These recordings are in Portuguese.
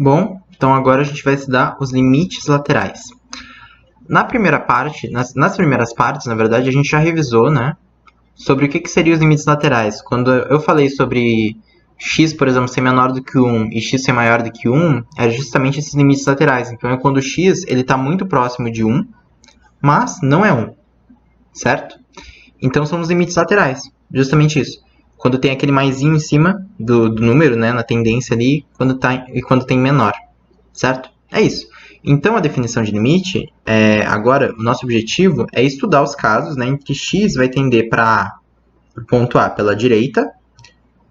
Bom, então agora a gente vai estudar os limites laterais. Na primeira parte, nas primeiras partes, na verdade, a gente já revisou, né, sobre o que seriam os limites laterais. Quando eu falei sobre x, por exemplo, ser menor do que 1 e x ser maior do que 1, é justamente esses limites laterais. Então, é quando o x está muito próximo de 1, mas não é 1, certo? Então, são os limites laterais, justamente isso. Quando tem aquele maisinho em cima do número, né, na tendência ali, e quando tem menor, certo? É isso. Então, a definição de limite, agora, o nosso objetivo é estudar os casos, né, em que x vai tender para o ponto A pela direita,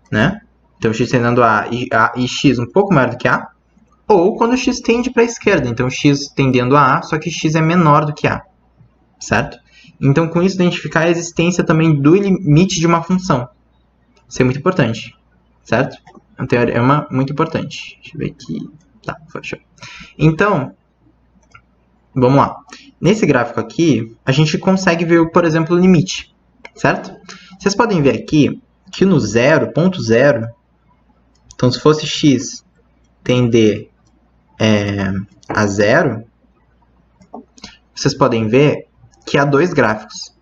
né? Então, x tendendo a e x um pouco maior do que A, ou quando x tende para a esquerda, então x tendendo a A, só que x é menor do que A, certo? Então, com isso, identificar a existência também do limite de uma função. Isso é muito importante, certo? É um teorema muito importante. Deixa eu ver aqui. Tá, fechou. Então, vamos lá. Nesse gráfico aqui, a gente consegue ver, por exemplo, o limite, certo? Vocês podem ver aqui que no ponto zero, então se fosse x tender a zero, vocês podem ver que há dois gráficos.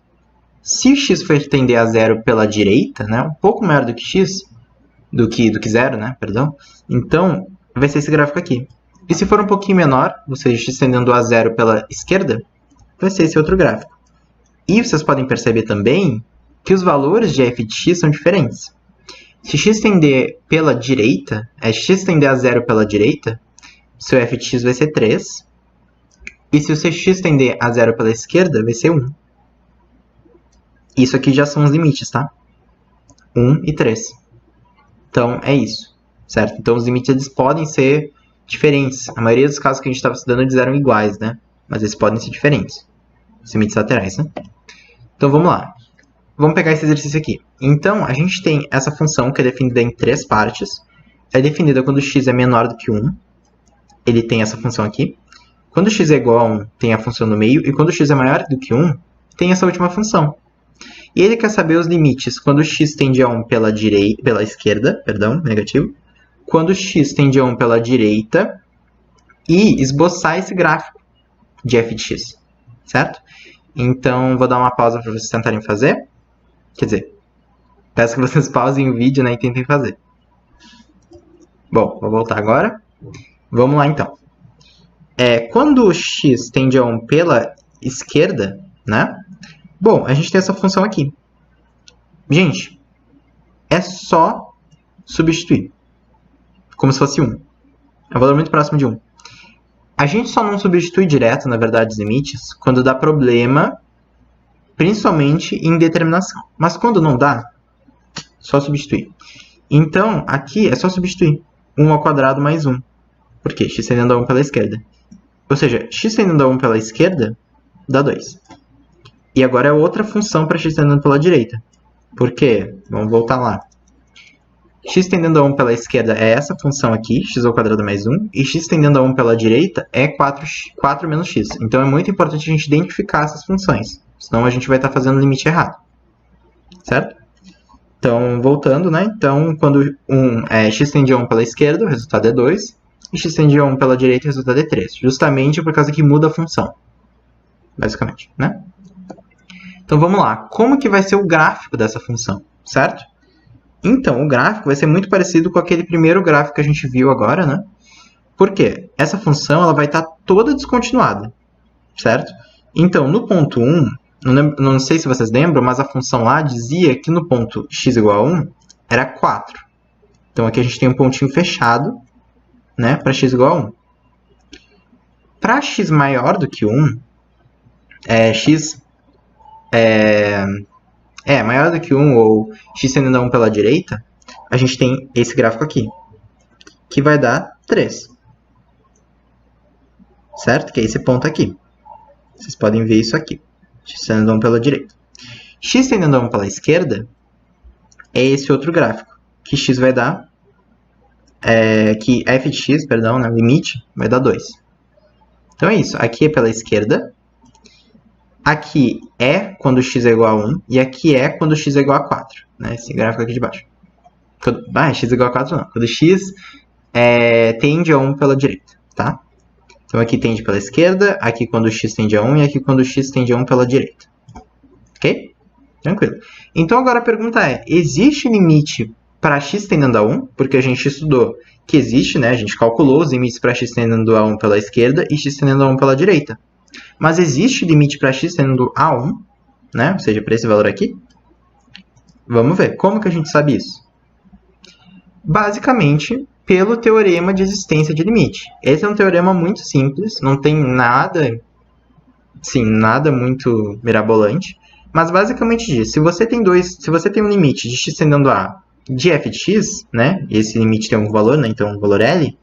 Se o x for tender a zero pela direita, né, um pouco maior do que x, do que zero, né, perdão, então vai ser esse gráfico aqui. E se for um pouquinho menor, ou seja, x tendendo a zero pela esquerda, vai ser esse outro gráfico. E vocês podem perceber também que os valores de f de x são diferentes. Se x tender pela direita, x tender a zero pela direita, seu f de x vai ser 3. E se o seu x tender a zero pela esquerda, vai ser 1. Isso aqui já são os limites, tá? 1 e 3. Então, é isso, certo? Então, os limites eles podem ser diferentes. A maioria dos casos que a gente estava estudando, eles eram iguais, né? Mas eles podem ser diferentes. Os limites laterais, né? Então, vamos lá. Vamos pegar esse exercício aqui. Então, a gente tem essa função que é definida em 3 partes. É definida quando x é menor do que 1. Ele tem essa função aqui. Quando x é igual a 1, tem a função no meio. E quando x é maior do que 1, tem essa última função. E ele quer saber os limites quando x tende a 1 pela esquerda, negativo. Quando x tende a 1 pela direita. E esboçar esse gráfico de f de x, certo? Então, vou dar uma pausa para vocês tentarem fazer. Quer dizer, peço que vocês pausem o vídeo, né, e tentem fazer. Bom, vou voltar agora. Vamos lá, então. Quando o x tende a 1 pela esquerda, né? Bom, a gente tem essa função aqui. Gente, é só substituir. Como se fosse 1. É um valor muito próximo de 1. A gente só não substitui direto, na verdade, os limites, quando dá problema, principalmente em determinação. Mas quando não dá, só substituir. Então, aqui é só substituir 1 ao quadrado mais 1. Por quê? X tendendo a 1 pela esquerda. Ou seja, x tendendo a 1 pela esquerda dá 2. E agora é outra função para x tendendo pela direita. Por quê? Vamos voltar lá. X tendendo a 1 pela esquerda é essa função aqui, x ao quadrado mais 1. E x tendendo a 1 pela direita é 4 menos x. Então, é muito importante a gente identificar essas funções. Senão, a gente vai estar fazendo o limite errado. Certo? Então, voltando, né? Então, quando x tende a 1 pela esquerda, o resultado é 2. E x tende a 1 pela direita, o resultado é 3. Justamente por causa que muda a função. Basicamente, né? Então, vamos lá. Como que vai ser o gráfico dessa função, certo? Então, o gráfico vai ser muito parecido com aquele primeiro gráfico que a gente viu agora, né? Por quê? Essa função ela vai estar toda descontinuada, certo? Então, no ponto 1, não sei se vocês lembram, mas a função lá dizia que no ponto x igual a 1 era 4. Então, aqui a gente tem um pontinho fechado, né, para x igual a 1. Para x maior do que 1, maior do que 1 ou x tendendo a 1 pela direita, a gente tem esse gráfico aqui, que vai dar 3. Certo? Que é esse ponto aqui. Vocês podem ver isso aqui. X tendendo a 1 pela direita. X tendendo a 1 pela esquerda é esse outro gráfico, que x vai dar, que f de x, perdão, né, limite, vai dar 2. Então é isso. Aqui é pela esquerda. Aqui é quando x é igual a 1, e aqui é quando x é igual a 4. Né? Esse gráfico aqui de baixo. X é igual a 4 não. Quando x tende a 1 pela direita, tá? Então aqui tende pela esquerda, aqui quando x tende a 1 e aqui quando x tende a 1 pela direita. Ok? Tranquilo. Então agora a pergunta é, existe limite para x tendendo a 1? Porque a gente estudou que existe, né? A gente calculou os limites para x tendendo a 1 pela esquerda e x tendendo a 1 pela direita. Mas existe limite para x tendendo a 1, né? Ou seja, para esse valor aqui? Vamos ver. Como que a gente sabe isso? Basicamente, pelo teorema de existência de limite. Esse é um teorema muito simples, não tem nada, sim, nada muito mirabolante, mas basicamente diz, se você tem um limite de x tendendo a de f de x, né? Esse limite tem um valor, né? Então um valor L.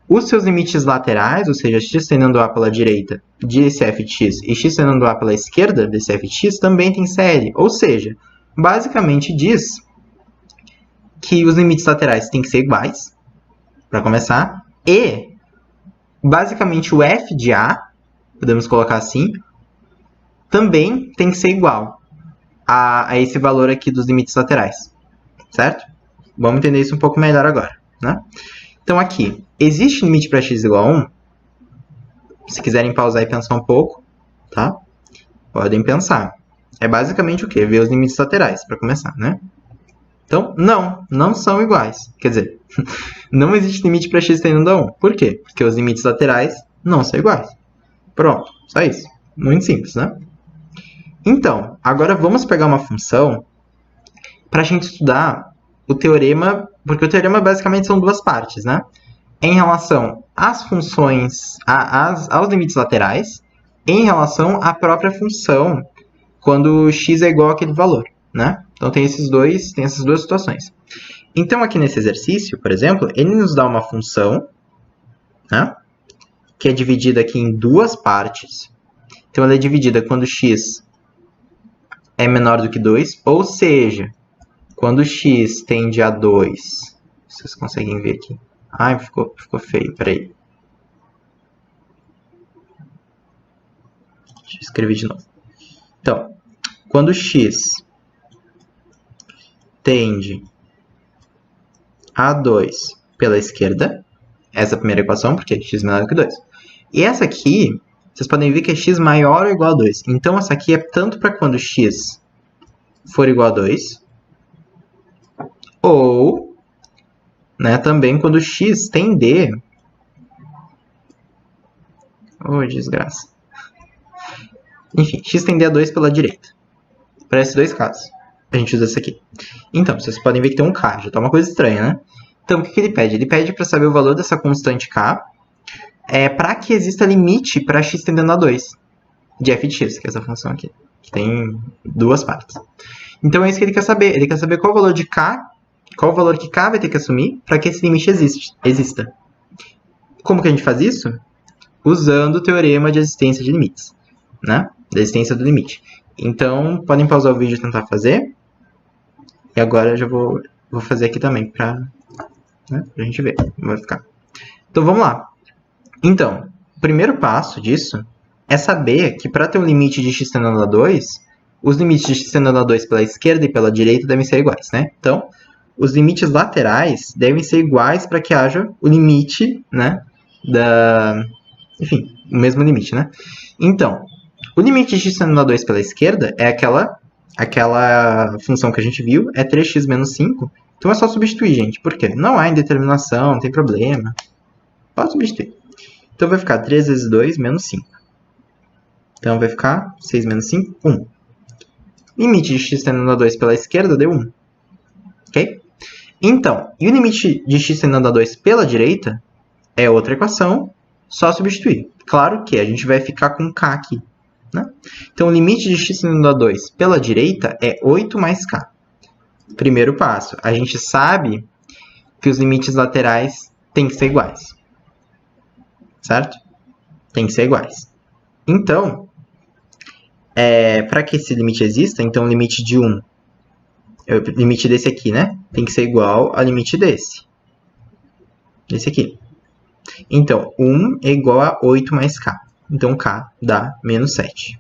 Os seus limites laterais, ou seja, x tendendo a pela direita desse f de x e x tendendo a pela esquerda desse f de x também tem CL. Ou seja, basicamente diz que os limites laterais têm que ser iguais, para começar, e basicamente o f de a, podemos colocar assim, também tem que ser igual a esse valor aqui dos limites laterais, certo? Vamos entender isso um pouco melhor agora, né? Então aqui, existe limite para x igual a 1? Se quiserem pausar e pensar um pouco, tá? Podem pensar. É basicamente o quê? Ver os limites laterais, para começar, né? Então, não são iguais. Quer dizer, não existe limite para x tendendo a 1. Por quê? Porque os limites laterais não são iguais. Pronto, só isso. Muito simples, né? Então, agora vamos pegar uma função para a gente estudar o teorema, porque o teorema basicamente são duas partes, né? Em relação às funções, aos limites laterais, em relação à própria função, quando x é igual àquele valor, né? Então tem essas duas situações. Então aqui nesse exercício, por exemplo, ele nos dá uma função, né? Que é dividida aqui em duas partes. Então ela é dividida quando x é menor do que 2, ou seja, quando x tende a 2, vocês conseguem ver aqui. Ai, ficou feio, peraí. Deixa eu escrever de novo. Então, quando x tende a 2 pela esquerda, essa é a primeira equação, porque x é menor do que 2. E essa aqui, vocês podem ver que é x maior ou igual a 2. Então, essa aqui é tanto para quando x for igual a 2, ou, né, também quando x tender... Oh, desgraça. Enfim, x tender a 2 pela direita. Para esses dois casos, a gente usa essa aqui. Então, vocês podem ver que tem um k, já está uma coisa estranha, né? Então, o que ele pede? Ele pede para saber o valor dessa constante k para que exista limite para x tendendo a 2 de f de x, que é essa função aqui, que tem duas partes. Então, é isso que ele quer saber. Ele quer saber qual o valor de k, qual o valor que k vai ter que assumir para que esse limite exista. Como que a gente faz isso? Usando o teorema de existência de limites, né? Da existência do limite. Então, podem pausar o vídeo e tentar fazer. E agora eu já vou fazer aqui também para a gente ver como vai ficar. Então, vamos lá. Então, o primeiro passo disso é saber que para ter um limite de x tendendo a 2, os limites de x tendendo a 2 pela esquerda e pela direita devem ser iguais, né? Então, os limites laterais devem ser iguais para que haja o limite, né? Enfim, o mesmo limite, né? Então, o limite de x tendendo a 2 pela esquerda é aquela função que a gente viu, é 3x menos 5. Então é só substituir, gente. Por quê? Não há indeterminação, não tem problema. Pode substituir. Então vai ficar 3 vezes 2 menos 5. Então vai ficar 6 menos 5, 1. Limite de x tendendo a 2 pela esquerda deu 1. Ok? Então, e o limite de x tendendo a 2 pela direita é outra equação, só substituir. Claro que a gente vai ficar com k aqui. Né? Então, o limite de x tendendo a 2 pela direita é 8 mais k. Primeiro passo, a gente sabe que os limites laterais têm que ser iguais. Certo? Tem que ser iguais. Então, para que esse limite exista, então o limite de 1, o limite desse aqui, né? Tem que ser igual ao limite desse. Desse aqui. Então, 1 é igual a 8 mais k. Então, k dá menos 7.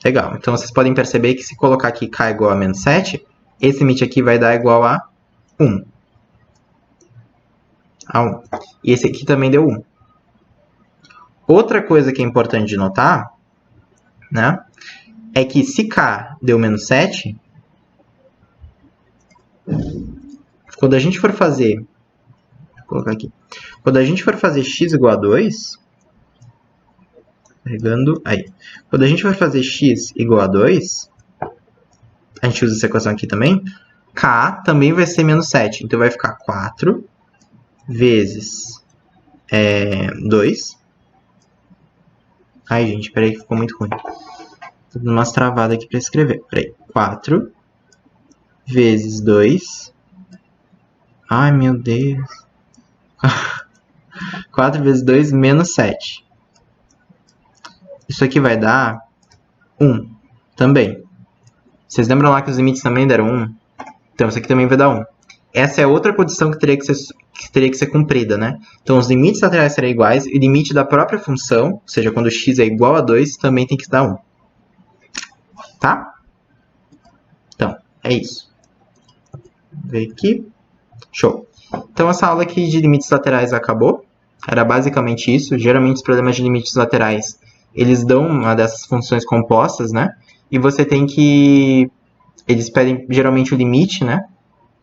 Legal. Então, vocês podem perceber que se colocar aqui k igual a menos 7, esse limite aqui vai dar igual a 1. a 1. E esse aqui também deu 1. Outra coisa que é importante de notar, né, é que se k deu menos 7, quando a gente for fazer, vou colocar aqui, quando a gente for fazer x igual a 2, carregando aí, quando a gente for fazer x igual a 2, a gente usa essa equação aqui também, k também vai ser menos 7, então vai ficar 4 vezes 2. Ai, gente, peraí que ficou muito ruim. Tô dando umas travadas aqui para escrever. Peraí, 4 vezes 2. Ai, meu Deus. 4 vezes 2 menos 7. Isso aqui vai dar 1 também. Vocês lembram lá que os limites também deram 1? Então, isso aqui também vai dar 1. Essa é outra condição que teria que ser cumprida, né? Então, os limites laterais serão iguais e o limite da própria função, ou seja, quando x é igual a 2, também tem que dar 1. Tá? Então, é isso. Vamos ver aqui. Show. Então, essa aula aqui de limites laterais acabou. Era basicamente isso. Geralmente, os problemas de limites laterais, eles dão uma dessas funções compostas, né? E você tem que... Eles pedem, geralmente, o limite, né?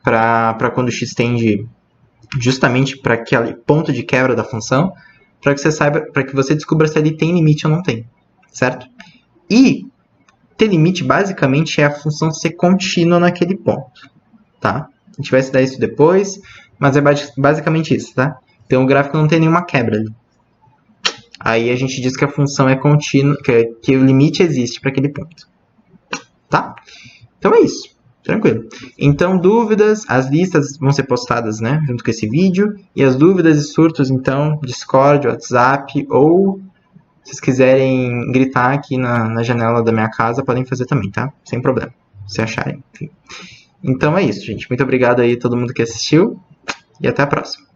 Para quando x tende justamente para aquele ponto de quebra da função, para que você saiba, para que você descubra se ele tem limite ou não tem, certo? E ter limite basicamente é a função ser contínua naquele ponto, tá? A gente vai estudar isso depois, mas é basicamente isso, tá? Então o gráfico não tem nenhuma quebra ali. Aí a gente diz que a função é contínua, que o limite existe para aquele ponto, tá? Então é isso. Tranquilo. Então, dúvidas, as listas vão ser postadas, né, junto com esse vídeo. E as dúvidas e surtos, então, Discord, WhatsApp, ou se vocês quiserem gritar aqui na janela da minha casa, podem fazer também, tá? Sem problema, se acharem. Enfim. Então é isso, gente. Muito obrigado aí a todo mundo que assistiu e até a próxima.